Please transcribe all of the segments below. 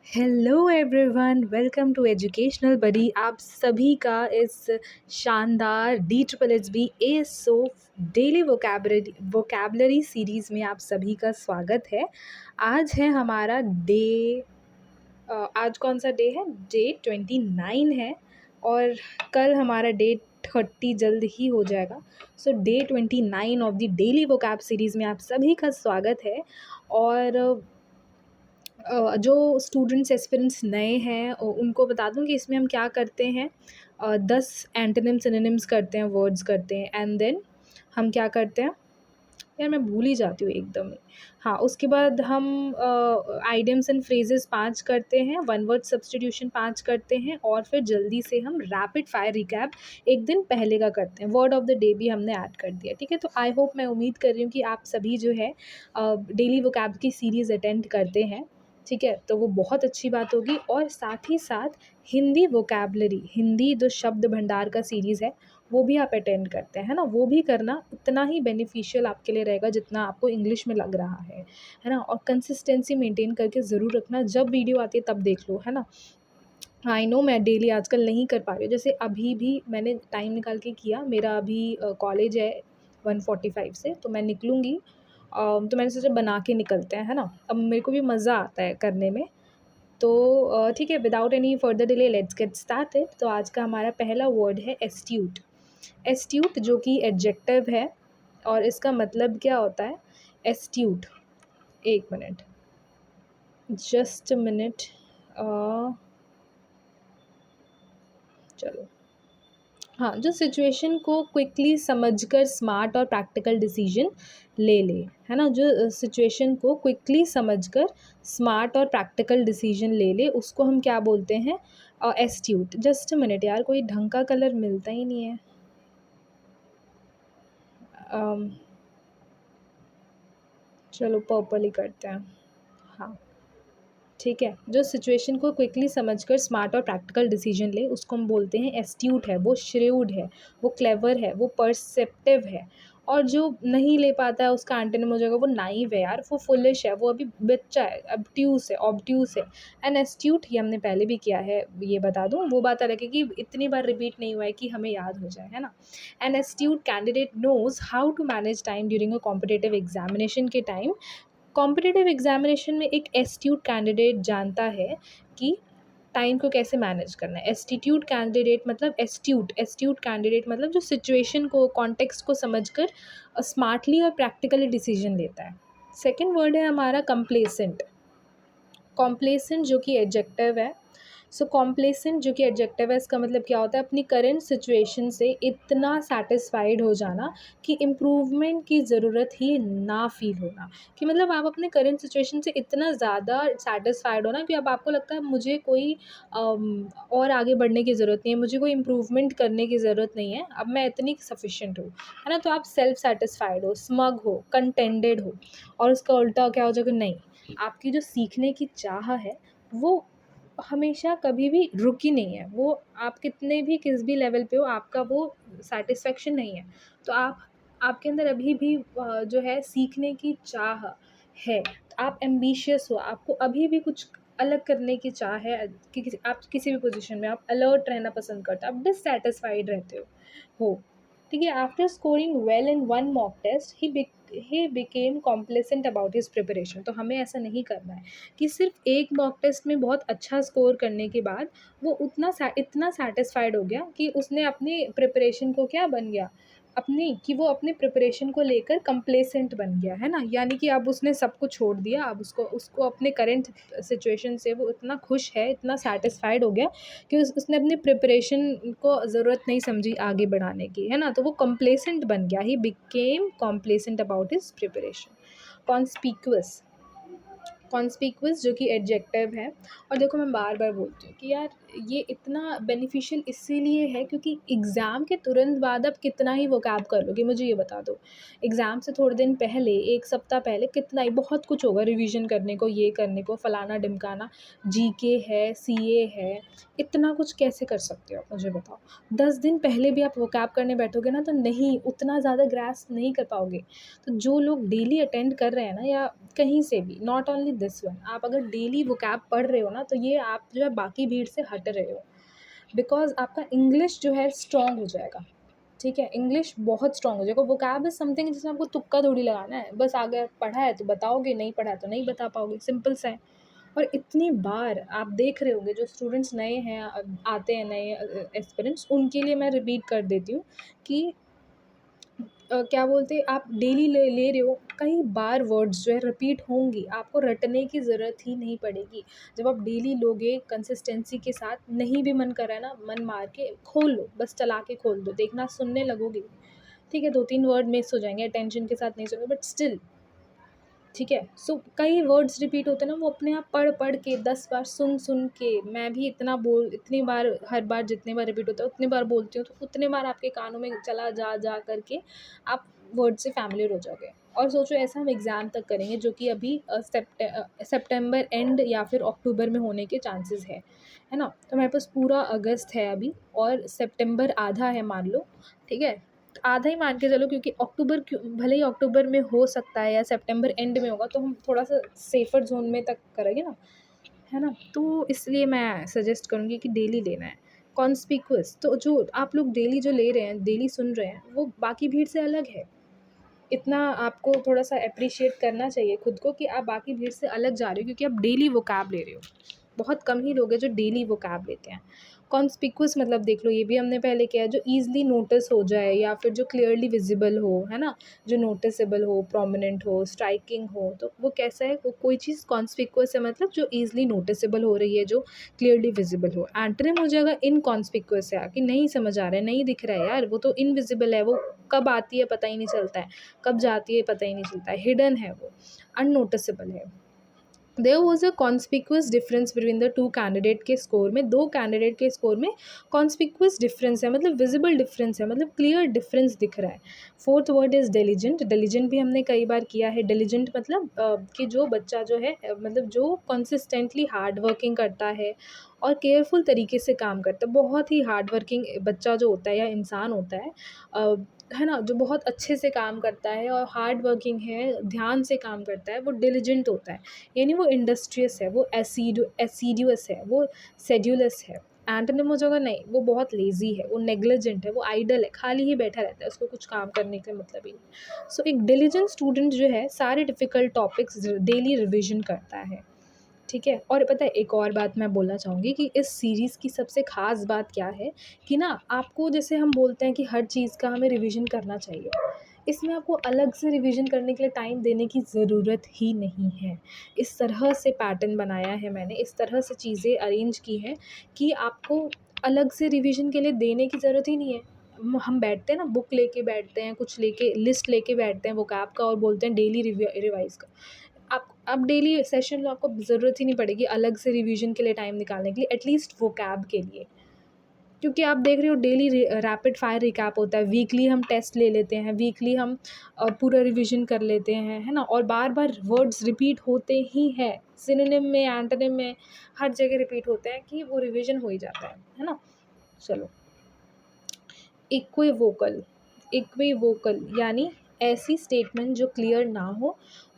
Hello everyone, welcome to educational buddy. आप सभी का इस शानदार D triple H B A so daily vocabulary series में आप सभी का स्वागत है। आज है हमारा आज कौन सा डे है? डे 29 है और कल हमारा डे 30 जल्द ही हो जाएगा। So day 29 of the daily vocab series में आप सभी का स्वागत है। और जो स्टूडेंट्स एस्पिरेंट्स नए हैं उनको बता दूं कि इसमें हम क्या करते हैं। 10 एंटोनिम सिनोनिम्स करते हैं, वर्ड्स करते हैं, एंड देन हम क्या करते हैं, यार मैं भूल ही जाती हूँ एकदम ही। हाँ, उसके बाद हम आइडियम्स एंड फ्रेजेस 5 करते हैं, वन वर्ड सब्सटीट्यूशन 5 करते हैं, और फिर जल्दी से हम रैपिड फायर रिकैप एक दिन पहले का करते हैं। वर्ड ऑफ द डे भी हमने ऐड कर दिया, ठीक है। तो आई होप, मैं उम्मीद कर रही हूँ कि आप सभी जो है डेली वोकैब की सीरीज़ अटेंड करते हैं, ठीक है। तो वो बहुत अच्छी बात होगी। और साथ ही साथ हिंदी वोकैबलरी, हिंदी जो शब्द भंडार का सीरीज़ है वो भी आप अटेंड करते हैं ना, वो भी करना उतना ही बेनिफिशियल आपके लिए रहेगा जितना आपको इंग्लिश में लग रहा है ना। और कंसिस्टेंसी मेंटेन करके ज़रूर रखना, जब वीडियो आती है तब देख लो, है ना। आई नो मैं डेली आजकल नहीं कर पा रही हूँ, जैसे अभी भी मैंने टाइम निकाल के किया, मेरा अभी कॉलेज है 1:45 से, तो मैं निकलूँगी। तो मैंने सोचा बना के निकलते हैं, है ना। अब मेरे को भी मज़ा आता है करने में। तो ठीक है, without any further delay let's get started. तो आज का हमारा पहला वर्ड है एस्ट्यूट। एस्ट्यूट जो कि एडजेक्टिव है, और इसका मतलब क्या होता है एस्ट्यूट? एक मिनट, जस्ट मिनट। चलो, हाँ, जो सिचुएशन को क्विकली समझकर स्मार्ट और प्रैक्टिकल डिसीजन ले ले, है ना। जो सिचुएशन को क्विकली समझकर स्मार्ट और प्रैक्टिकल डिसीजन ले ले, उसको हम क्या बोलते हैं? एस्ट्यूट। जस्ट मिनट यार, कोई ढंग का कलर मिलता ही नहीं है। चलो पर्पल ही करते हैं। हाँ, ठीक है। जो सिचुएशन को क्विकली समझकर स्मार्ट और प्रैक्टिकल डिसीजन ले, उसको हम बोलते हैं एस्ट्यूट है। वो श्रेव्ड है, वो क्लेवर है, वो परसेप्टिव है। और जो नहीं ले पाता है उसका एंटोनिम हो जाएगा वो नाइव है यार, वो फुलिश है, वो अभी बच्चा है, ऑब्ट्यूस है, ऑब्ट्यूस है। एन एस्ट्यूट, ये हमने पहले भी किया है, ये बता दूं, वो बात अलग है कि इतनी बार रिपीट नहीं हुआ है कि हमें याद हो जाए, है ना। An astute candidate knows how to manage time during a competitive examination के टाइम। कॉम्पिटिटिव एग्जामिनेशन में एक एस्ट्यूट कैंडिडेट जानता है कि टाइम को कैसे मैनेज करना है। एस्टीट्यूट कैंडिडेट मतलब एस्ट्यूट, एस्ट्यूट कैंडिडेट मतलब जो सिचुएशन को, कॉन्टेक्स्ट को समझकर स्मार्टली और प्रैक्टिकली डिसीजन लेता है। सेकेंड वर्ड है हमारा कंप्लेसेंट। कॉम्प्लेसेंट जो कि एडजेक्टिव है। सो कॉम्प्लेसेंट जो कि एडजेक्टिव है, इसका मतलब क्या होता है? अपनी करेंट सिचुएशन से इतना सेटिस्फाइड हो जाना कि इम्प्रूवमेंट की ज़रूरत ही ना फील होना। कि मतलब आप अपने करेंट सिचुएशन से इतना ज़्यादा सेटिस्फाइड हो ना कि अब आपको लगता है मुझे कोई और आगे बढ़ने की ज़रूरत नहीं है, मुझे कोई इम्प्रूवमेंट करने की ज़रूरत नहीं है, अब मैं इतनी सफिशेंट हूँ, है ना। तो आप सेल्फ सेटिस्फाइड हो, स्मग हो, कंटेंटेड हो। और उसका उल्टा क्या हो जाएगा? नहीं, आपकी जो सीखने की चाह है वो हमेशा कभी भी रुकी नहीं है। वो आप कितने भी किस भी लेवल पे हो, आपका वो सैटिस्फैक्शन नहीं है। तो आपके अंदर अभी भी जो है सीखने की चाह है। तो आप एम्बिशियस हो, आपको अभी भी कुछ अलग करने की चाह है। कि आप किसी भी पोजीशन में आप अलर्ट रहना पसंद करते हो, आप डिससैटिस्फाइड रहते हो, ठीक है। After scoring well in one mock test he became complacent about his preparation. तो हमें ऐसा नहीं करना है कि सिर्फ एक मॉक टेस्ट में बहुत अच्छा स्कोर करने के बाद वो इतना सेटिस्फाइड हो गया कि उसने अपनी प्रिपरेशन को क्या बन गया, वो अपने प्रिपरेशन को लेकर कंप्लेसेंट बन गया, है ना। यानी कि अब उसने सब कुछ छोड़ दिया, अब उसको उसको अपने करंट सिचुएशन से वो इतना खुश है, इतना सेटिस्फाइड हो गया कि उसने अपनी प्रिपरेशन को ज़रूरत नहीं समझी आगे बढ़ाने की, है ना। तो वो कंप्लेसेंट बन गया, ही became complacent about his preparation. Conspicuous, conspicuous जो कि एडजेक्टिव है। और देखो, मैं बार बार बोलती हूँ कि यार ये इतना बेनिफिशियल इसीलिए है क्योंकि एग्ज़ाम के तुरंत बाद आप कितना ही वोकैब कर लोगे, मुझे ये बता दो। एग्ज़ाम से थोड़े दिन पहले, एक सप्ताह पहले कितना ही बहुत कुछ होगा रिवीजन करने को, ये करने को, फलाना ढिमकाना, जीके है, सीए है, इतना कुछ कैसे कर सकते हो आप, मुझे बताओ। 10 दिन पहले भी आप वोकैब करने बैठोगे ना तो नहीं, उतना ज़्यादा ग्रास्प नहीं कर पाओगे। तो जो लोग डेली अटेंड कर रहे हैं ना, या कहीं से भी, नॉट ओनली दिस वन। आप अगर डेली वोकैब पढ़ रहे हो ना, तो ये आप जो है बाकी भीड़ से हट रहे हो, बिकॉज़ आपका इंग्लिश जो है स्ट्रॉन्ग हो जाएगा, ठीक है? इंग्लिश बहुत स्ट्रॉन्ग हो जाएगा। वोकैब इज़ समथिंग जिसमें आपको तुक्का थोड़ी लगाना है, बस अगर पढ़ा है तो बताओगे, नहीं पढ़ा है तो नहीं बता पाओगे, सिंपल सा है। और इतनी बार आप देख रहे होंगे, जो स्टूडेंट्स नए हैं, आते हैं नए एस्पिरेंट्स, उनके लिए मैं रिपीट कर देती हूँ कि क्या बोलते हैं, आप डेली ले ले रहे हो, कई बार वर्ड्स जो है रिपीट होंगी, आपको रटने की ज़रूरत ही नहीं पड़ेगी। जब आप डेली लोगे कंसिस्टेंसी के साथ, नहीं भी मन कर रहा है ना, मन मार के खोल लो, बस चला के खोल दो, देखना सुनने लगोगे, ठीक है? 2-3 वर्ड मिस हो जाएंगे, अटेंशन के साथ नहीं सुनोगे, बट स्टिल ठीक है। सो कई वर्ड्स रिपीट होते हैं ना, वो अपने आप पढ़ पढ़ के 10 बार सुन सुन के, मैं भी इतनी बार, हर बार जितनी बार रिपीट होता है उतनी बार बोलती हूँ, तो उतने बार आपके कानों में चला जा जा करके आप वर्ड से फैमिलियर हो जाओगे। और सोचो, ऐसा हम एग्ज़ाम तक करेंगे, जो कि अभी सितंबर एंड या फिर अक्टूबर में होने के चांसेस है ना? तो हमारे पास पूरा अगस्त है अभी, और सितंबर आधा है मान लो, ठीक है? आधा ही मान के चलो, क्योंकि अक्टूबर, क्यों भले ही अक्टूबर में हो सकता है या सितंबर एंड में होगा, तो हम थोड़ा सा सेफ़र ज़ोन में तक करेंगे ना, है ना? तो इसलिए मैं सजेस्ट करूँगी कि डेली लेना है। कॉन्स्पिक्यूअस, तो जो आप लोग डेली जो ले रहे हैं, डेली सुन रहे हैं, वो बाकी भीड़ से अलग है। इतना आपको थोड़ा-सा एप्रिशिएट करना चाहिए खुद को, कि आप बाकी भीड़ से अलग जा रहे हो, क्योंकि आप डेली वोकैब ले रहे हो। बहुत कम ही लोग हैं जो डेली वोकैब लेते हैं। कॉन्स्पिक्यूअस मतलब देख लो, ये भी हमने पहले किया है, जो ईज़िली नोटिस हो जाए या फिर जो क्लियरली विज़िबल हो, है ना? जो नोटिसेबल हो, प्रोमिनेंट हो, स्ट्राइकिंग हो, तो वो कैसा है? वो कोई चीज़ कॉन्स्पिक्यूअस है, मतलब जो ईज़िली नोटिसेबल हो रही है, जो क्लियरली विज़िबल हो। एंटोनिम हो जाएगा इनकॉन्स्पिक्यूअस है, कि नहीं समझ आ रहा है, नहीं दिख रहा है यार, वो तो इनविज़िबल है, वो कब आती है पता ही नहीं चलता है, कब जाती है पता ही नहीं चलता है, हिडन है वो, अननोटिसेबल है। There was a conspicuous difference between the two candidate के स्कोर में, दो कैंडिडेट के स्कोर में कॉन्स्पिक्यूअस डिफरेंस है, मतलब विजिबल डिफरेंस है, मतलब क्लियर डिफरेंस दिख रहा है। Fourth word is diligent. Diligent भी हमने कई बार किया है। डिलीजेंट मतलब कि जो बच्चा जो है, मतलब जो कंसिस्टेंटली हार्ड वर्किंग करता है और केयरफुल तरीके से काम करता है। बहुत ही हार्ड वर्किंग बच्चा जो होता है या इंसान होता है ना, जो बहुत अच्छे से काम करता है और हार्ड वर्किंग है, ध्यान से काम करता है, वो डिलिजेंट होता है। यानी वो इंडस्ट्रियस है, वो एसिडुअस है, वो सेड्यूलस है। एंटोनिम हो जाएगा, नहीं वो बहुत लेज़ी है, वो नेग्लिजेंट है, वो आइडल है, खाली ही बैठा रहता है, उसको कुछ काम करने का मतलब ही नहीं। सो एक डिलिजेंट स्टूडेंट जो है, सारे डिफ़िकल्ट टॉपिक्स डेली रिविज़न करता है, ठीक है? और पता है, एक और बात मैं बोलना चाहूँगी कि इस सीरीज़ की सबसे ख़ास बात क्या है, कि ना आपको, जैसे हम बोलते हैं कि हर चीज़ का हमें रिविज़न करना चाहिए, इसमें आपको अलग से रिविज़न करने के लिए टाइम देने की ज़रूरत ही नहीं है। इस तरह से पैटर्न बनाया है मैंने, इस तरह से चीज़ें अरेंज की हैं कि आपको अलग से रिविज़न के लिए देने की ज़रूरत ही नहीं है। हम बैठते हैं ना, बुक लेके बैठते हैं, कुछ लेके, लिस्ट लेके बैठते हैं वोकैब का, और बोलते हैं डेली रिवाइज़ का। आप डेली सेशन लो, आपको ज़रूरत ही नहीं पड़ेगी अलग से रिवीजन के लिए टाइम निकालने के लिए, एटलीस्ट वोकैब के लिए। क्योंकि आप देख रहे हो, डेली रैपिड फायर रिकैप होता है, वीकली हम टेस्ट ले लेते हैं, वीकली हम पूरा रिवीजन कर लेते हैं, है ना? और बार बार वर्ड्स रिपीट होते ही हैं, सिनोनिम में, एंटोनिम में, हर जगह रिपीट होते हैं, कि वो रिवीजन हो ही जाता है ना? चलो, इक्विवोकल। इक्विवोकल यानी ऐसी स्टेटमेंट जो क्लियर ना हो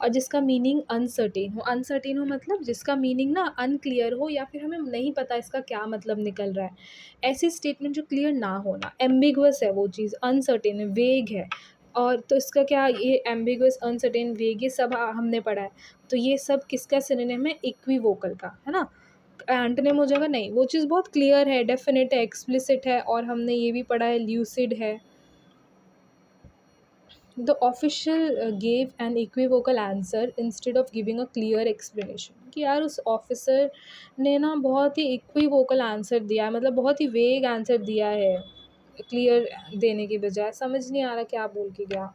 और जिसका मीनिंग अनसर्टेन हो। अनसर्टेन हो मतलब जिसका मीनिंग ना अनक्लियर हो, या फिर हमें नहीं पता इसका क्या मतलब निकल रहा है। ऐसी स्टेटमेंट जो क्लियर ना होना, एम्बिगुअस है वो चीज़, अनसर्टेन है, वेग है। और तो इसका क्या, ये एम्बिगुअस, अनसर्टेन, वेग, ये सब हमने पढ़ा है। तो ये सब किसका सिनोनिम है? इक्विवोकल का, है ना? एंटोनिम हो जाएगा, नहीं वो चीज़ बहुत क्लियर है, डेफिनेट है, एक्सप्लिसिट है, और हमने ये भी पढ़ा है, ल्यूसिड है। The official gave an equivocal answer instead of giving a clear explanation, कि यार उस ऑफिसर ने ना बहुत ही इक्विवोकल आंसर दिया है, मतलब बहुत ही वेग आंसर दिया है, क्लियर देने के बजाय, समझ नहीं आ रहा क्या बोल के गया।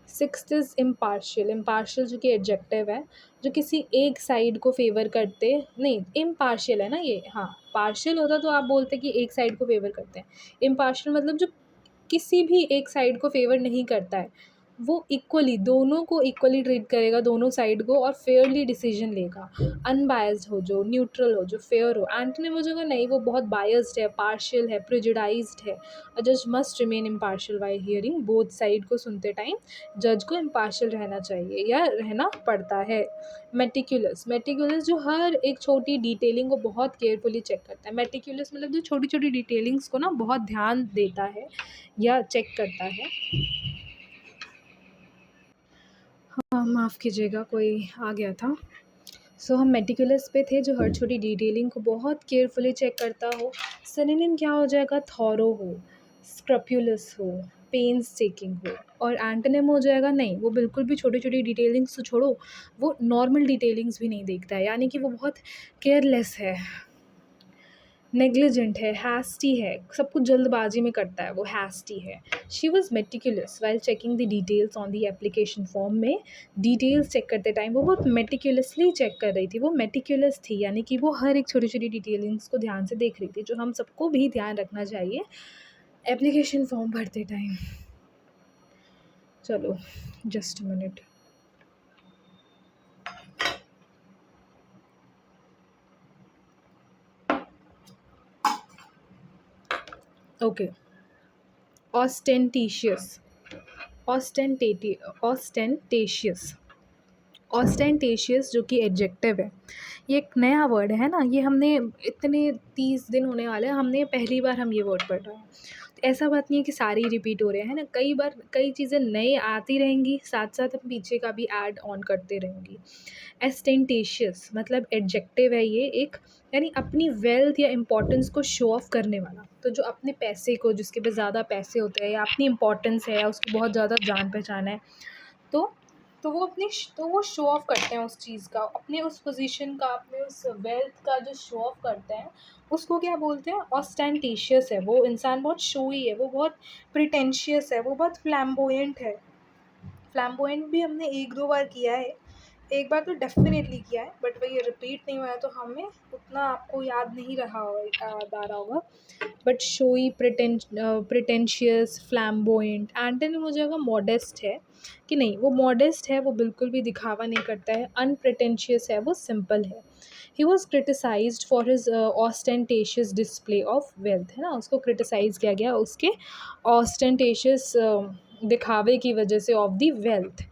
Sixth is impartial. इम्पार्शियल जो कि एडजेक्टिव है, जो किसी एक साइड को फेवर करते, नहीं इम्पार्शियल है ना ये, हाँ पार्शियल होता तो आप बोलते कि एक साइड को फेवर करते हैं। इम्पार्शियल मतलब जो किसी भी एक साइड को फेवर नहीं करता है, वो इक्वली दोनों को इक्वली ट्रीट करेगा, दोनों साइड को, और फेयरली डिसीजन लेगा। अनबायस्ड हो, जो न्यूट्रल हो, जो फेयर हो। एंटनी मोजेगा नहीं, वो बहुत बायस्ड है, पार्शियल है, प्रेजुडाइज्ड है। अ जज must remain impartial while hearing both side को सुनते टाइम जज को इम्पार्शियल रहना चाहिए या रहना पड़ता है। मेटिकुलस, मेटिकुलस जो हर एक छोटी डिटेलिंग को बहुत केयरफुली चेक करता है। मेटिकुलस मतलब जो छोटी छोटी डिटेलिंग्स को ना बहुत ध्यान देता है या चेक करता है। हाँ, माफ़ कीजिएगा, कोई आ गया था। सो हम मेटिकुलस पे थे, जो हर छोटी डिटेलिंग को बहुत केयरफुली चेक करता हो। सिनोनिम क्या हो जाएगा? थॉरो हो, स्क्रप्युलस हो, पेन्स टेकिंग हो। और एंटोनिम हो जाएगा नहीं, वो बिल्कुल भी छोटी छोटी डिटेलिंग्स तो छोड़ो, वो नॉर्मल डिटेलिंग्स भी नहीं देखता है, यानी कि वो बहुत केयरलेस है, नेग्लिजेंट है, हैस्टी है, सब कुछ जल्दबाजी में करता है, वो हैस्टी है। She was meticulous while checking the details on the application form में। डिटेल्स चेक करते टाइम वो बहुत मेटिकुलसली चेक कर रही थी, वो मेटिकुलस थी, यानी कि वो हर एक छोटी छोटी डिटेलिंग्स को ध्यान से देख रही थी, जो हम सबको भी ध्यान रखना चाहिए एप्लीकेशन फॉर्म भरते टाइम। चलो जस्ट मिनट। ओके, ऑस्टेंटिशियस, ऑस्टेंटेशियस, ऑस्टेंटेशियस जो कि एडजेक्टिव है, ये एक नया वर्ड है ना, ये हमने इतने 30 दिन होने वाले हैं, हमने पहली बार हम ये वर्ड पढ़ रहे हैं। तो ऐसा बात नहीं है कि सारे ही रिपीट हो रहे हैं ना, कई बार कई चीज़ें नए आती रहेंगी, साथ साथ हम पीछे का भी ऐड ऑन करते रहेंगी। एस्टेंटेशियस मतलब एडजेक्टिव है ये एक, यानी अपनी वेल्थ या इम्पोर्टेंस को शो ऑफ करने वाला। तो जो अपने पैसे को, जिसके पास ज़्यादा पैसे होते हैं या अपनी इम्पोर्टेंस है या उसकी बहुत ज़्यादा जान पहचान है, तो तो वो शो ऑफ करते हैं उस चीज़ का, अपने उस पोजीशन का, अपने उस वेल्थ का जो शो ऑफ करते हैं, उसको क्या बोलते हैं? ऑस्टेंटेशियस है वो इंसान, बहुत शोई है, वो बहुत प्रिटेंशियस है, वो बहुत फ्लैम्बोयेंट है। फ्लैम्बोयेंट भी हमने 1-2 बार किया है, एक बार तो डेफ़िनेटली किया है, बट वही रिपीट नहीं हुआ है, तो हमें उतना आपको याद नहीं रहा याद आ रहा होगा। But showy, pretentious, flamboyant. Antonym हो जाएगा मॉडेस्ट है, कि नहीं वो मॉडेस्ट है, वो बिल्कुल भी दिखावा नहीं करता है। अनप्रिटेंशियस है, वो सिंपल है। He was criticized for his ostentatious display of wealth, है ना, उसको क्रिटिसाइज़ किया गया उसके ऑस्टेंटेशियस दिखावे की वजह से of the wealth.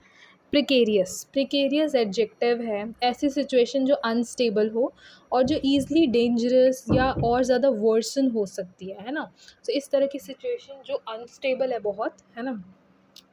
Precarious, precarious adjective है, ऐसी सिचुएशन जो अनस्टेबल हो और जो ईज़िली डेंजरस या और ज़्यादा वर्सन हो सकती है ना। तो इस तरह की सिचुएशन जो अनस्टेबल है बहुत, है ना,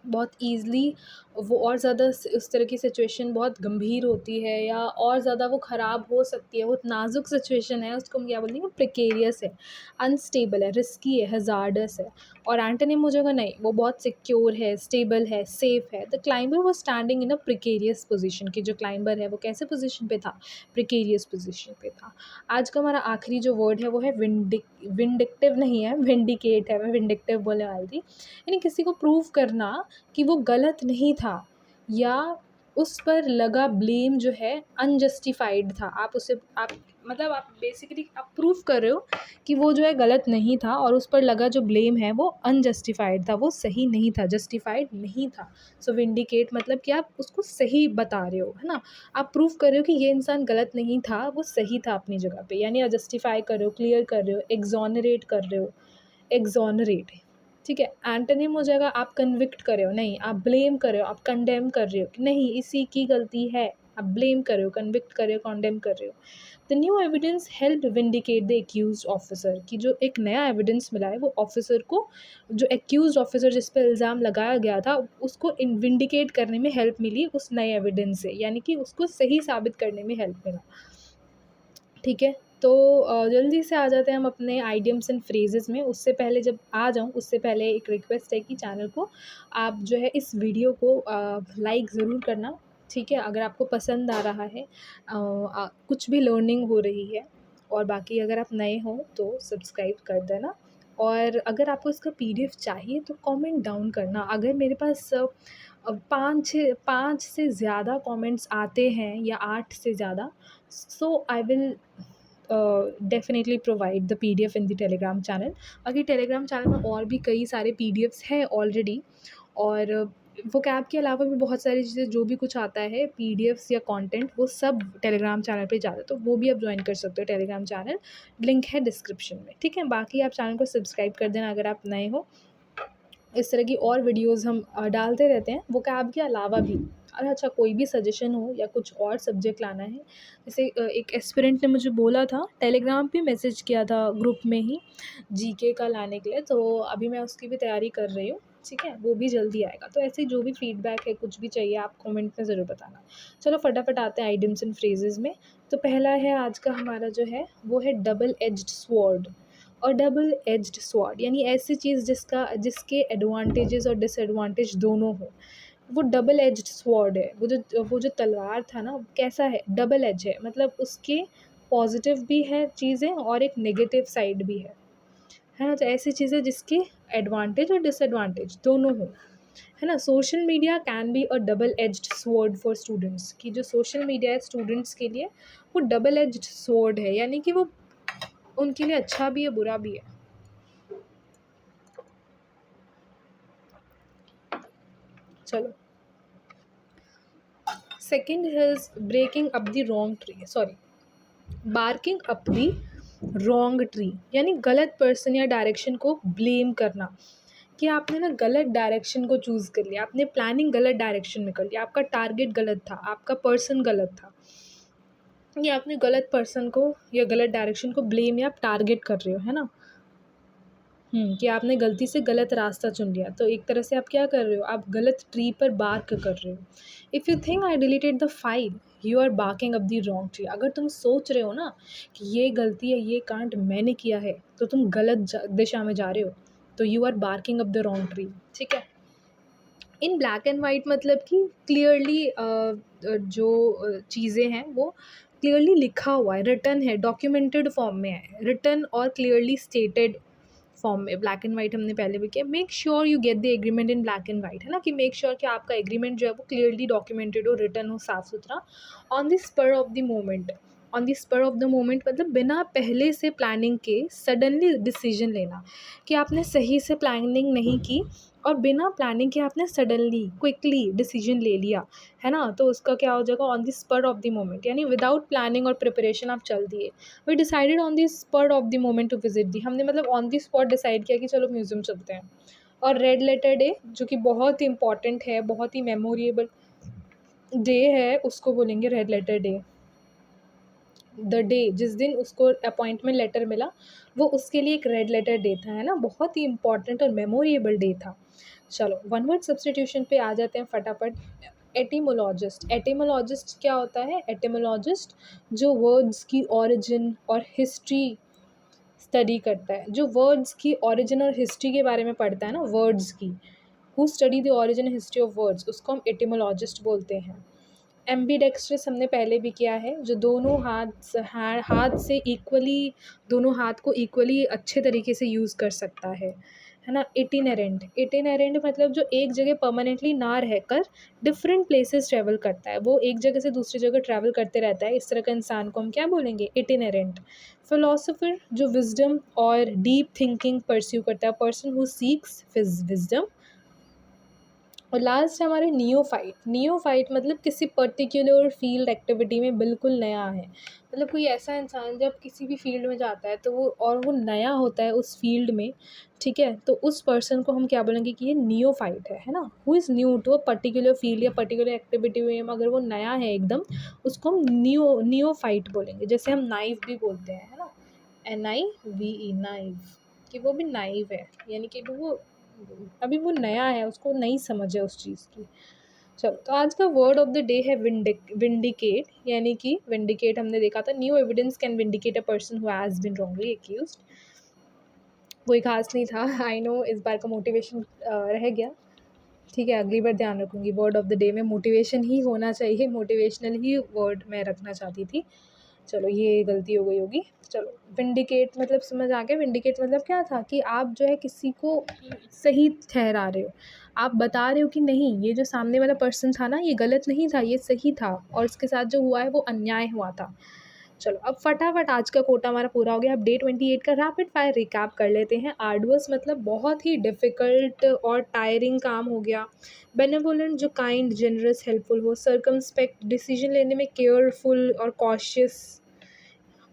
बहुत ईज़िली वो और ज़्यादा उस तरह की सिचुएशन बहुत गंभीर होती है या और ज़्यादा वो ख़राब हो सकती है, वो नाज़ुक सिचुएशन है, उसको हम क्या बोलेंगे? प्रिकेरियस है, अनस्टेबल है, रिस्की है, हज़ार्डस है। और एंटोनिम हो जाएगा नहीं, वो बहुत सिक्योर है, स्टेबल है, सेफ़ है। The climber was standing in a precarious position, कि जो क्लाइंबर है वो कैसे पोज़ीशन पे था? प्रिकेरियस पोज़ीशन पे था। आज का हमारा आखिरी जो वर्ड है वो है विंडिक्टिव नहीं है, विंडिकेट है, मैं विंडिक्टिव बोलने वाली थी। यानी किसी को प्रूव करना कि वो गलत नहीं था या उस पर लगा ब्लेम जो है अनजस्टिफाइड था। आप उसे आप मतलब आप बेसिकली आप प्रूव कर रहे हो कि वो जो है गलत नहीं था और उस पर लगा जो ब्लेम है वो अनजस्टिफाइड था, वो सही नहीं था, जस्टिफाइड नहीं था। सो विंडिकेट मतलब कि आप उसको सही बता रहे हो, है ना, आप प्रूव कर रहे हो कि ये इंसान गलत नहीं था, वो सही था अपनी जगह पे, यानी जस्टिफाई कर रहे हो, क्लियर कर रहे हो, एक्सोनरेट कर रहे हो, एक्सोनरेट। ठीक है। एंटोनिम हो जाएगा आप कन्विक्ट कर रहे हो, नहीं आप ब्लेम कर रहे हो, आप कंडेम कर रहे हो कि नहीं इसी की गलती है, आप ब्लेम कर रहे हो, कन्विक्ट कर रहे हो, कंडेम कर रहे हो। The new evidence help vindicate the accuse officer, कि जो एक नया एविडेंस मिला है वो ऑफिसर को, जो एक्यूज ऑफिसर जिस पर इल्ज़ाम लगाया गया था उसको विंडिकेट करने में हेल्प मिली उस नए एविडेंस से, यानी कि उसको सही साबित करने में हेल्प मिला। ठीक है। तो जल्दी से आ जाते हैं हम अपने आइडियम्स एंड फ्रेजेस में। उससे पहले जब आ जाऊँ उससे पहले एक रिक्वेस्ट है कि चैनल को आप जो है इस वीडियो को लाइक ज़रूर करना। ठीक है, अगर आपको पसंद आ रहा है, कुछ भी लर्निंग हो रही है, और बाकी अगर आप नए हो तो सब्सक्राइब कर देना। और अगर आपको इसका पीडीएफ चाहिए तो कमेंट डाउन करना। अगर मेरे पास 5 से ज़्यादा कमेंट्स आते हैं या 8 से ज़्यादा, so I will definitely provide the PDF in the Telegram channel. बाकी टेलीग्राम चैनल में और भी कई सारे पीडीएफ्स हैं ऑलरेडी, और वोकैब के अलावा भी बहुत सारी चीज़ें, जो भी कुछ आता है पीडीएफ्स या कंटेंट, वो सब टेलीग्राम चैनल पे जाता है, तो वो भी आप ज्वाइन कर सकते हो टेलीग्राम चैनल, लिंक है डिस्क्रिप्शन में, ठीक है। बाकी आप चैनल को सब्सक्राइब कर देना अगर आप नए हो। इस तरह की और वीडियोज़ हम डालते रहते हैं वोकैब के अलावा भी। और अच्छा, कोई भी सजेशन हो या कुछ और सब्जेक्ट लाना है, जैसे एक एस्पिरेंट ने मुझे बोला था, टेलीग्राम पे मैसेज किया था ग्रुप में ही, जीके का लाने के लिए, तो अभी मैं उसकी भी तैयारी कर रही हूँ, ठीक है, वो भी जल्दी आएगा। तो ऐसे जो भी फीडबैक है, कुछ भी चाहिए, आप कमेंट में ज़रूर बताना। चलो फटाफट आते हैं आइडियम्स एंड फ्रेजेज़ में। तो पहला है आज का हमारा जो है, वो है डबल एज्ड स्वॉर्ड। और डबल एज्ड स्वॉर्ड यानी ऐसी चीज़ जिसके एडवांटेजेस और डिसएडवांटेज दोनों हो, वो डबल एज्ड स्वॉर्ड है। वो जो तलवार था ना, कैसा है, डबल एज है, मतलब उसके पॉजिटिव भी है चीज़ें और एक नेगेटिव साइड भी है ना। तो ऐसी चीज़ें जिसके एडवांटेज और डिसएडवांटेज दोनों हो, है ना। Social media can be a double edged sword for students, कि जो सोशल मीडिया है स्टूडेंट्स के लिए वो डबल एज्ड स्वॉर्ड है, यानी कि वो उनके लिए अच्छा भी है बुरा भी है। चलो, second is breaking up the wrong tree, sorry, barking up the wrong tree, यानी गलत पर्सन या डायरेक्शन को ब्लेम करना, कि आपने ना गलत डायरेक्शन को चूज़ कर लिया, आपने प्लानिंग गलत डायरेक्शन में कर लिया, आपका टारगेट गलत था, आपका पर्सन गलत था, ये आपने गलत पर्सन को या गलत डायरेक्शन को ब्लेम या आप टारगेट कर रहे हो, है ना। कि आपने गलती से गलत रास्ता चुन लिया, तो एक तरह से आप क्या कर रहे हो, आप गलत ट्री पर बार्क कर रहे हो। If you think I deleted the file, you are barking up the wrong tree. अगर तुम सोच रहे हो ना कि ये गलती है, ये कांड मैंने किया है, तो तुम गलत दिशा में जा रहे हो, तो you are barking up the wrong tree, ठीक है। इन ब्लैक एंड वाइट मतलब कि क्लियरली जो चीज़ें हैं वो क्लियरली लिखा हुआ है, रिटन है, डॉक्यूमेंटेड फॉर्म में है, रिटन और क्लियरली स्टेटेड फॉर्म में। ब्लैक एंड वाइट हमने पहले भी किया। Make sure you get the agreement in black and white, है ना, कि मेक श्योर कि आपका एग्रीमेंट जो है वो क्लियरली डॉक्यूमेंटेड हो, रिटन हो, साफ सुथरा। On the spur of the moment, on the spur of the moment मतलब बिना पहले से प्लानिंग के सडनली डिसीजन लेना, कि आपने सही से प्लानिंग नहीं की और बिना प्लानिंग के आपने सडनली क्विकली डिसीजन ले लिया, है ना, तो उसका क्या हो जाएगा, on the spur of the moment, यानी विदाउट प्लानिंग और प्रिपरेशन आप चल दिए। We decided on the spur of the moment to visit the, हमने मतलब ऑन द स्पॉट डिसाइड किया कि चलो म्यूज़ियम चलते हैं। और रेड लेटर डे, जो कि बहुत ही इंपॉर्टेंट है, बहुत ही मेमोरेबल डे है, उसको बोलेंगे red letter day. The day जिस दिन उसको अपॉइंटमेंट लेटर मिला, वो उसके लिए एक रेड लेटर डे था, है ना, बहुत ही इंपॉर्टेंट और मेमोरेबल डे था। चलो, वन वर्ड सब्सटीट्यूशन पे आ जाते हैं फटाफट। एटिमोलॉजिस्ट, एटिमोलॉजिस्ट क्या होता है, एटिमोलॉजिस्ट जो वर्ड्स की ओरिजिन और हिस्ट्री स्टडी करता है, जो वर्ड्स की ओरिजिन और हिस्ट्री के बारे में पढ़ता है ना, वर्ड्स की, who study the origin and history of words, उसको हम एटिमोलॉजिस्ट बोलते हैं। एम्बीडेक्स्ट्रस हमने पहले भी किया है, जो दोनों हाथ से इक्वली, दोनों हाथ को इक्वली अच्छे तरीके से यूज़ कर सकता है ना। इटिनेरेंट, इटिनेरेंट मतलब जो एक जगह परमानेंटली ना रहकर डिफरेंट प्लेसेस ट्रैवल करता है, वो एक जगह से दूसरी जगह ट्रैवल करते रहता है, इस तरह का इंसान को हम क्या बोलेंगे, इटिनेरेंट। फिलोसोफर जो विजडम और डीप थिंकिंग परस्यू करता है, पर्सन हु सीक्स विजडम। और लास्ट है हमारे नियोफाइट, नियोफाइट मतलब किसी पर्टिकुलर फील्ड एक्टिविटी में बिल्कुल नया है, मतलब कोई ऐसा इंसान जब किसी भी फील्ड में जाता है तो वो नया होता है उस फील्ड में, ठीक है, तो उस पर्सन को हम क्या बोलेंगे कि ये नियोफाइट है ना, who is new to a particular field या पर्टिकुलर एक्टिविटी में, अगर वो नया है एकदम, उसको हम नियोफाइट बोलेंगे। जैसे हम नाइव भी बोलते हैं, है ना, NIVE, नाइव, कि वो भी नाइव है, यानी कि अभी वो नया है, उसको नहीं समझ है उस चीज़ की। चलो, तो आज का वर्ड ऑफ द डे है विंडिकेट, यानी कि विंडिकेट हमने देखा था, new evidence can vindicate a person who has been wrongly accused. कोई खास नहीं था, आई नो इस बार का मोटिवेशन रह गया, ठीक है, अगली बार ध्यान रखूँगी। वर्ड ऑफ द डे में मोटिवेशन ही होना चाहिए, मोटिवेशनल ही वर्ड मैं रखना चाहती थी। चलो, ये गलती हो गई होगी। चलो, विंडिकेट मतलब समझ आ गया। विंडिकेट मतलब क्या था कि आप जो है किसी को सही ठहरा रहे हो, आप बता रहे हो कि नहीं, ये जो सामने वाला पर्सन था ना, ये गलत नहीं था, ये सही था, और उसके साथ जो हुआ है वो अन्याय हुआ था, चलो अब फटाफट आज का कोटा हमारा पूरा हो गया। अब डे 28 का रैपिड फायर रिकैप कर लेते हैं। आर्डुअस मतलब बहुत ही डिफ़िकल्ट और टायरिंग काम हो गया। बेनेवोलेंट जो काइंड, जनरस, हेल्पफुल हो। सर्कमस्पेक्ट डिसीजन लेने में केयरफुल और कॉशियस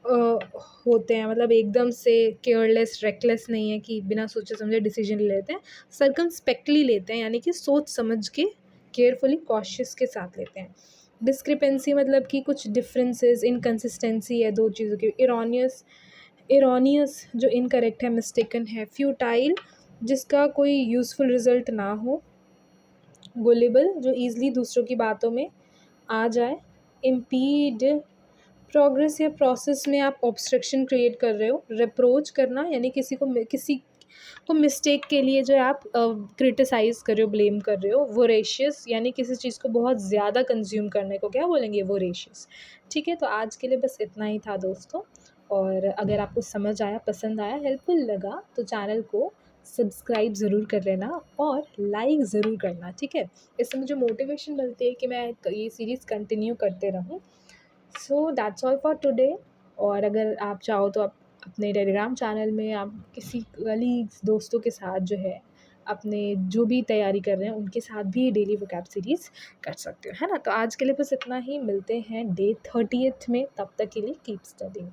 होते हैं, मतलब एकदम से केयरलेस, रेकलेस नहीं है कि बिना सोचे समझे डिसीजन ले लेते हैं। सर्कमस्पेक्टली लेते हैं, यानी कि सोच समझ के केयरफुली कॉशियस के साथ लेते हैं। डिस्क्रिपेंसी मतलब कि कुछ डिफरेंसेस, इनकंसिस्टेंसी है दो चीज़ों की। इरोनियस जो इनकरेक्ट है, मिस्टेकन है। फ्यूटाइल जिसका कोई यूज़फुल रिजल्ट ना हो। गुलेबल जो ईज़िली दूसरों की बातों में आ जाए। इम्पीड प्रोग्रेस या प्रोसेस में आप ऑब्स्ट्रक्शन क्रिएट कर रहे हो। रिप्रोच करना यानी किसी को मिस्टेक के लिए जो है आप क्रिटिसाइज़ कर रहे हो, ब्लेम कर रहे हो। वोरेशियस यानी किसी चीज़ को बहुत ज़्यादा कंज्यूम करने को क्या बोलेंगे, वोरेशियस। ठीक है, तो आज के लिए बस इतना ही था दोस्तों। और अगर आपको समझ आया, पसंद आया, हेल्पफुल लगा तो चैनल को सब्सक्राइब ज़रूर कर लेना और लाइक ज़रूर करना, ठीक है। इससे मुझे मोटिवेशन मिलती है कि मैं ये सीरीज़ कंटिन्यू करते रहूँ। So that's all for today. और अगर आप चाहो तो आप अपने टेलीग्राम चैनल में आप किसी कलीग्स, दोस्तों के साथ जो है अपने जो भी तैयारी कर रहे हैं उनके साथ भी डेली वोकैब सीरीज़ कर सकते हो, है ना। तो आज के लिए बस इतना ही, मिलते हैं डे 30th में। तब तक के लिए कीप स्टडिंग।